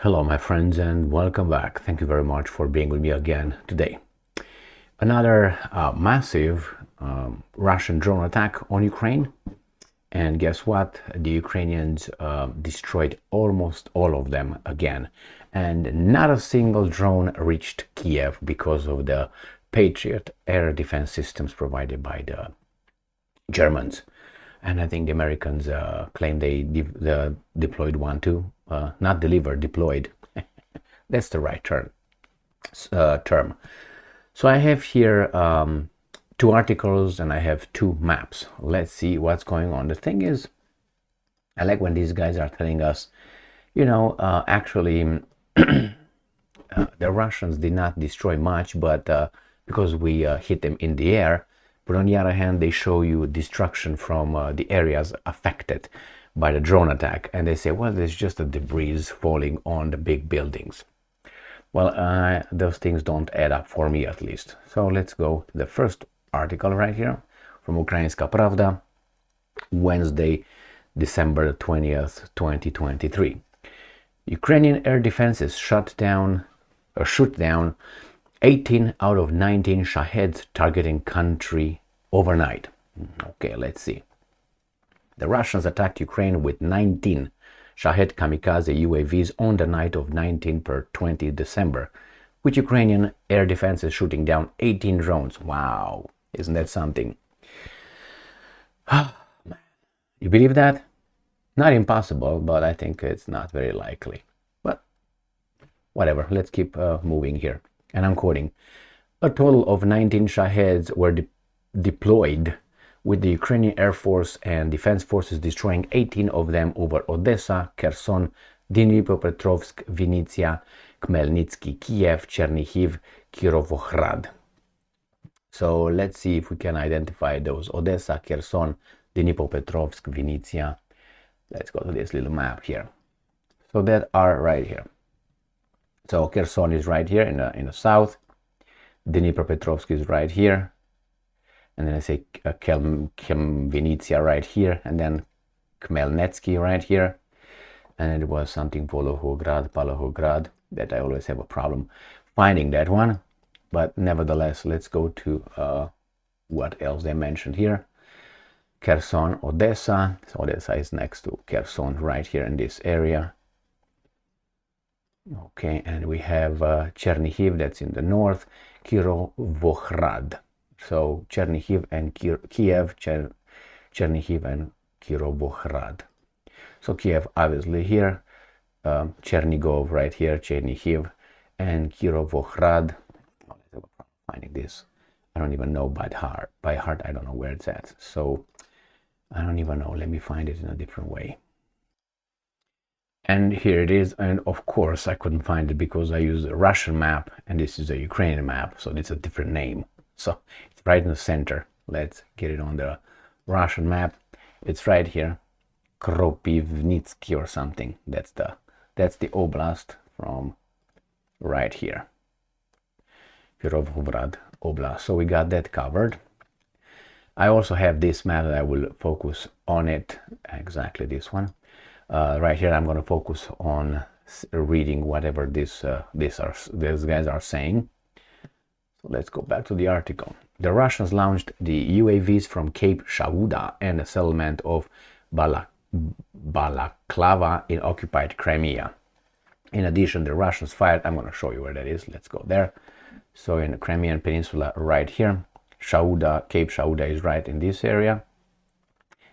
Hello, my friends, and welcome back. Thank you very much for being with me again today. Another massive Russian drone attack on Ukraine. And guess what? The Ukrainians destroyed almost all of them again. And not a single drone reached Kyiv because of the Patriot air defense systems provided by the Germans. And I think the Americans claim they deployed one too. Not delivered, deployed. That's the right term. So I have here two articles and I have two maps. Let's see what's going on. The thing is, I like when these guys are telling us, actually, the Russians did not destroy much, but because we hit them in the air. But on the other hand, they show you destruction from the areas affected by the drone attack. And they say, well, there's just a debris falling on the big buildings. Well, those things don't add up for me, at least. So let's go to the first article right here from Ukrainska Pravda, Wednesday, December 20th, 2023. Ukrainian air defenses shoot down 18 out of 19 Shaheds targeting country overnight. Okay, let's see. The Russians attacked Ukraine with 19 Shahed kamikaze UAVs on the night of 19 per 20 December, with Ukrainian air defenses shooting down 18 drones. Wow, isn't that something? You believe that? Not impossible, but I think it's not very likely. But whatever, let's keep moving here. And I'm quoting, a total of 19 Shaheds were deployed, with the Ukrainian Air Force and Defense Forces destroying 18 of them over Odessa, Kherson, Dnipropetrovsk, Vinnytsia, Khmelnytsky, Kyiv, Chernihiv, Kirovohrad. So let's see if we can identify those. Odessa, Kherson, Dnipropetrovsk, Vinnytsia. Let's go to this little map here. So that are right here. So Kherson is right here in the south. Dnipropetrovsk is right here. And then I say Vinnytsia right here. And then Khmelnytsky right here. And it was something Palohograd, that I always have a problem finding that one. But nevertheless, let's go to what else they mentioned here. Kherson, Odessa. So Odessa is next to Kherson right here in this area. Okay, and we have Chernihiv, that's in the north, Kirovohrad. So Chernihiv and Kyiv, Chernihiv and Kirovohrad. So Kyiv obviously here, Chernigov right here, Chernihiv, and Kirovohrad. Finding this, I don't even know by heart. I don't know where it's at. So I don't even know. Let me find it in a different way. And here it is, and of course I couldn't find it because I used a Russian map and this is a Ukrainian map, so it's a different name. So it's right in the center. Let's get it on the Russian map. It's right here, Kropivnitsky or something. That's the oblast from right here, Kirovohrad Oblast. So we got that covered. I also have this map that I will focus on it, exactly this one. Right here, I'm going to focus on reading whatever these guys are saying. So let's go back to the article. The Russians launched the UAVs from Cape Shauda and the settlement of Balaklava in occupied Crimea. In addition, the Russians fired, I'm going to show you where that is. Let's go there. So in the Crimean Peninsula right here, Cape Shauda is right in this area.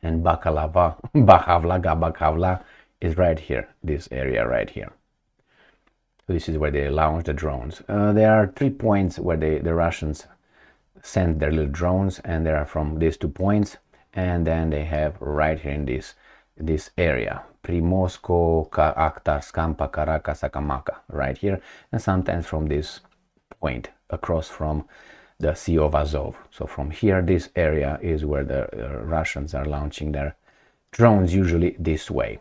And Bakhavla is right here, this area right here. So this is where they launched the drones. There are 3 points where the Russians sent their little drones, and they are from these 2 points. And then they have right here in this area, Primorsko, Akhtar, Skampa, Karaka, Sakamaka, right here. And sometimes from this point across from the Sea of Azov. So from here, this area is where the Russians are launching their drones, usually this way,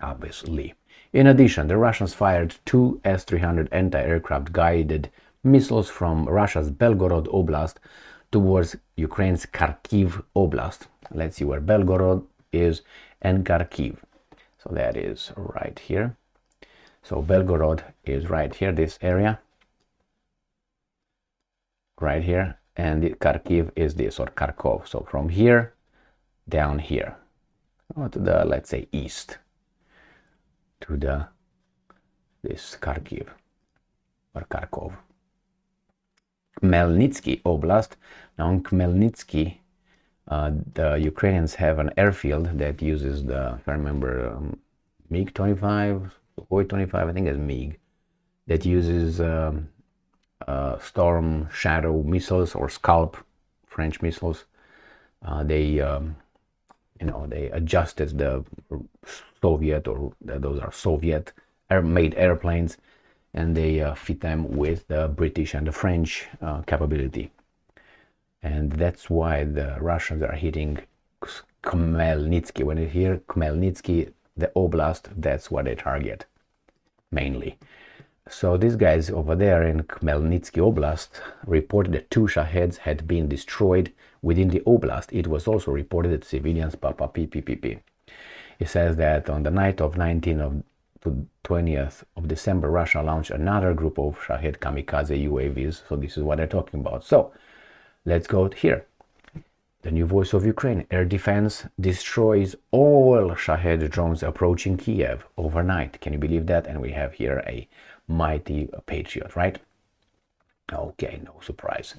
obviously. In addition, the Russians fired 2 S-300 anti-aircraft guided missiles from Russia's Belgorod Oblast towards Ukraine's Kharkiv Oblast. Let's see where Belgorod is and Kharkiv. So that is right here. So Belgorod is right here, this area, right here, and Kharkiv is this, or Kharkov. So from here down here, to the, let's say, east, to the this Kharkiv or Kharkov. Khmelnytsky Oblast. Now in Khmelnytsky, the Ukrainians have an airfield that uses the, if I remember, MiG-25, Sukhoi-25, I think it's MiG, that uses Storm Shadow missiles or Scalp French missiles. They adjusted the Soviet, or those are Soviet made airplanes, and they fit them with the British and the French capability. And that's why the Russians are hitting Khmelnytsky. When you hear Khmelnytsky, the oblast, that's what they target mainly. So these guys over there in Khmelnytsky Oblast reported that 2 Shaheds had been destroyed within the oblast. It was also reported that civilians PPPP. It says that on the night of 19th to 20th of December, Russia launched another group of Shahed kamikaze UAVs. So this is what they're talking about. So let's go here. The new voice of Ukraine. Air defense destroys all Shahed drones approaching Kyiv overnight. Can you believe that? And we have here a mighty Patriot, right? Okay, no surprise.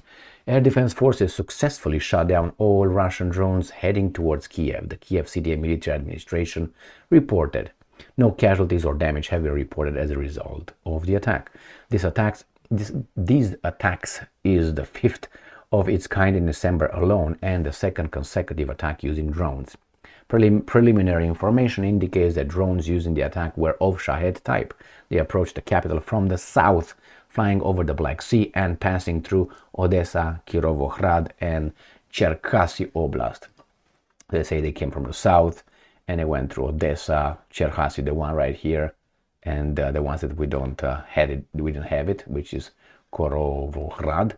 Air defense forces successfully shot down all Russian drones heading towards Kyiv. The Kyiv City Military Administration reported no casualties or damage have been reported as a result of the attack. These attacks is the 5th of its kind in December alone, and the 2nd consecutive attack using drones. Preliminary information indicates that drones using the attack were of Shahed type. They approached the capital from the south, flying over the Black Sea and passing through Odessa, Kirovohrad, and Cherkasy Oblast. They say they came from the south, and they went through Odessa, Cherkasy, the one right here, and the ones that we don't we didn't have it, which is Kirovohrad.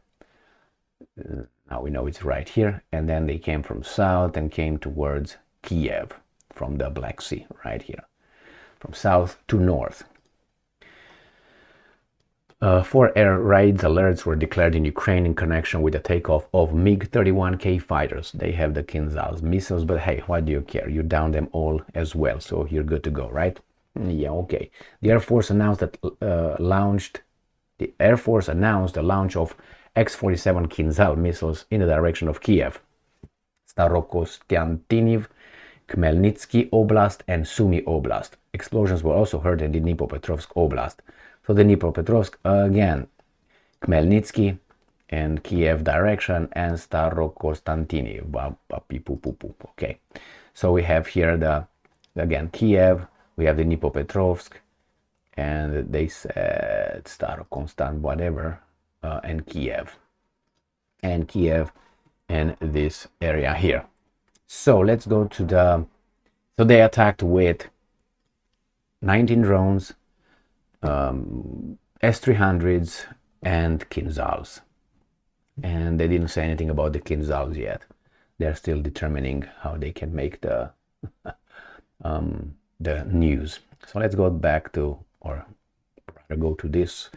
Now we know it's right here, and then they came from south and came towards Kyiv from the Black Sea, right here, from south to north. 4 air raids alerts were declared in Ukraine in connection with the takeoff of MiG-31K fighters. They have the Kinzhal missiles, but hey, why do you care? You down them all as well, so you're good to go, right? Yeah, okay. The Air Force announced that the launch of X-47 Kinzhal missiles in the direction of Kyiv, Starokostiantiniv, Khmelnytsky Oblast, and Sumy Oblast. Explosions were also heard in the Dnipropetrovsk Oblast. So the Dnipropetrovsk again, Khmelnytsky and Kiev direction, and Starokostiantiniv. Okay, so we have here again Kiev. We have the Dnipropetrovsk, and they said Starokonstant whatever, and Kiev, and this area here. So let's go to so they attacked with 19 drones, S-300s, and Kinzhals. And they didn't say anything about the Kinzhals yet. They're still determining how they can make the news. So let's go back to, or rather go to this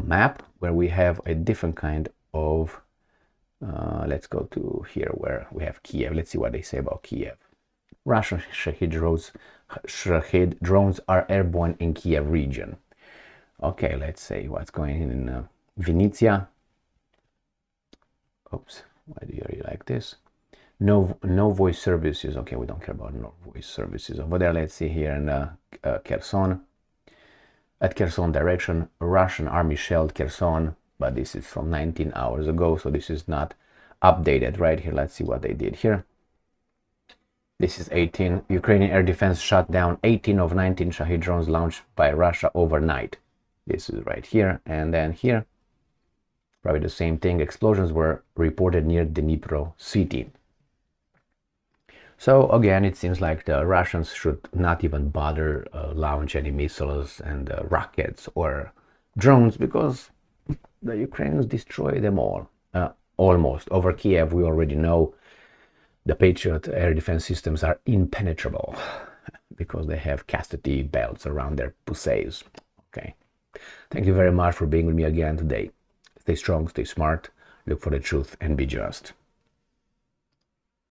map where we have a different kind of, let's go to here where we have Kyiv. Let's see what they say about Kyiv. Russian Shahed drones are airborne in Kyiv region. Okay, let's say what's going on in Vinnytsia. Oops, why do you really like this? No voice services. Okay, we don't care about no voice services over there. Let's see here in Kherson. At Kherson direction, Russian army shelled Kherson, but this is from 19 hours ago, so this is not updated right here. Let's see what they did here. This is 18. Ukrainian air defense shot down 18 of 19 Shahed drones launched by Russia overnight. This is right here, and then here, probably the same thing. Explosions were reported near Dnipro city. So again, it seems like the Russians should not even bother launch any missiles and rockets or drones, because the Ukrainians destroy them all, almost. Over Kiev, we already know the Patriot air defense systems are impenetrable because they have chastity belts around their pussies. Thank you very much for being with me again today. Stay strong, stay smart, look for the truth, and be just.